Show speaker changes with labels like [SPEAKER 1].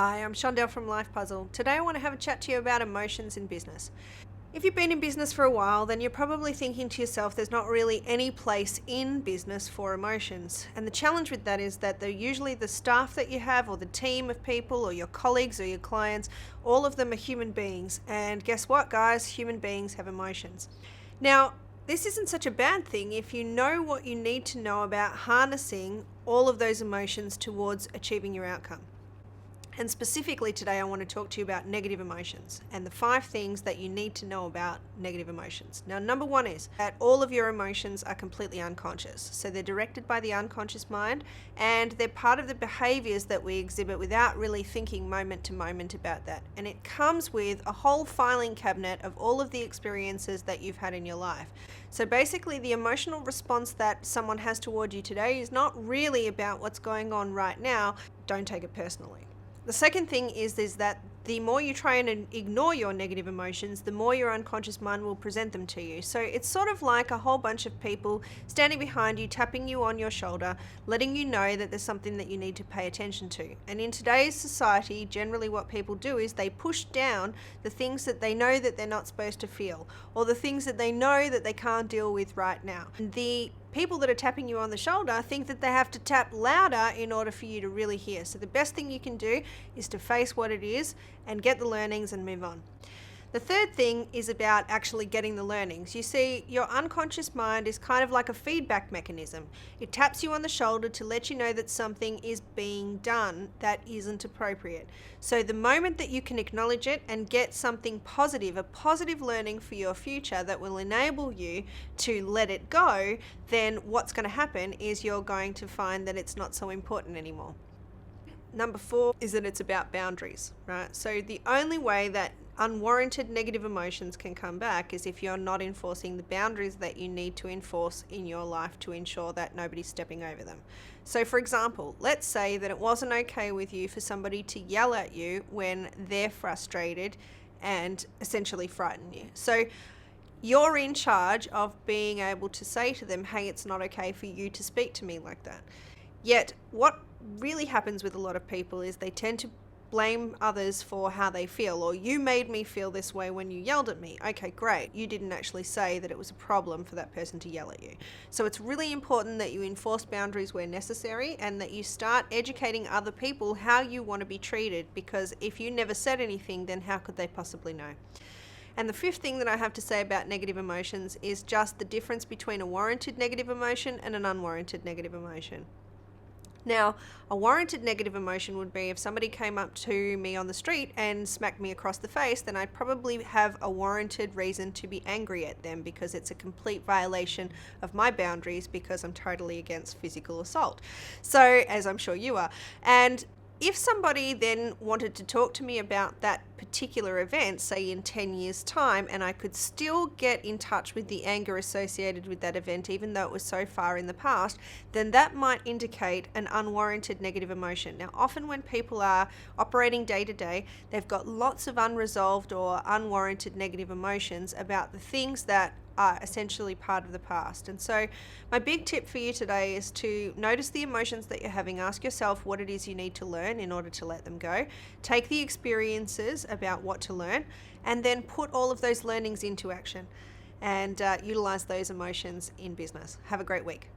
[SPEAKER 1] Hi, I'm Chandell from Life Puzzle. Today I want to have a chat to you about emotions in business. If you've been in business for a while, then you're probably thinking to yourself there's not really any place in business for emotions. And the challenge with that is that they're usually the staff that you have or the team of people or your colleagues or your clients, all of them are human beings. And guess what, guys? Human beings have emotions. Now, this isn't such a bad thing if you know what you need to know about harnessing all of those emotions towards achieving your outcome. And specifically today I want to talk to you about negative emotions and the 5 things that you need to know about negative emotions. Now, number 1 is that all of your emotions are completely unconscious. So they're directed by the unconscious mind and they're part of the behaviors that we exhibit without really thinking moment to moment about that. And it comes with a whole filing cabinet of all of the experiences that you've had in your life. So basically the emotional response that someone has toward you today is not really about what's going on right now. Don't take it personally. The second thing is that the more you try and ignore your negative emotions, the more your unconscious mind will present them to you. So it's sort of like a whole bunch of people standing behind you, tapping you on your shoulder, letting you know that there's something that you need to pay attention to. And in today's society, generally what people do is they push down the things that they know that they're not supposed to feel, or the things that they know that they can't deal with right now. And the people that are tapping you on the shoulder think that they have to tap louder in order for you to really hear. So the best thing you can do is to face what it is and get the learnings and move on. The third thing is about actually getting the learnings. You see, your unconscious mind is kind of like a feedback mechanism. It taps you on the shoulder to let you know that something is being done that isn't appropriate. So the moment that you can acknowledge it and get something positive, a positive learning for your future that will enable you to let it go, then what's going to happen is you're going to find that it's not so important anymore. Number 4 is that it's about boundaries, right? So the only way that unwarranted negative emotions can come back is if you're not enforcing the boundaries that you need to enforce in your life to ensure that nobody's stepping over them. So for example, let's say that it wasn't okay with you for somebody to yell at you when they're frustrated and essentially frighten you. So you're in charge of being able to say to them, hey, it's not okay for you to speak to me like that. Yet what really happens with a lot of people is they tend to blame others for how they feel, or you made me feel this way when you yelled at me. Okay, great. You didn't actually say that it was a problem for that person to yell at you. So it's really important that you enforce boundaries where necessary and that you start educating other people how you want to be treated, because if you never said anything, then how could they possibly know? And the 5th thing that I have to say about negative emotions is just the difference between a warranted negative emotion and an unwarranted negative emotion. Now, a warranted negative emotion would be if somebody came up to me on the street and smacked me across the face, then I'd probably have a warranted reason to be angry at them because it's a complete violation of my boundaries, because I'm totally against physical assault. So, as I'm sure you are. And if somebody then wanted to talk to me about that particular event, say in 10 years' time, and I could still get in touch with the anger associated with that event, even though it was so far in the past, then that might indicate an unwarranted negative emotion. Now, often when people are operating day to day, they've got lots of unresolved or unwarranted negative emotions about the things that are essentially part of the past. And so my big tip for you today is to notice the emotions that you're having. Ask yourself what it is you need to learn in order to let them go. Take the experiences about what to learn and then put all of those learnings into action and utilize those emotions in business. Have a great week.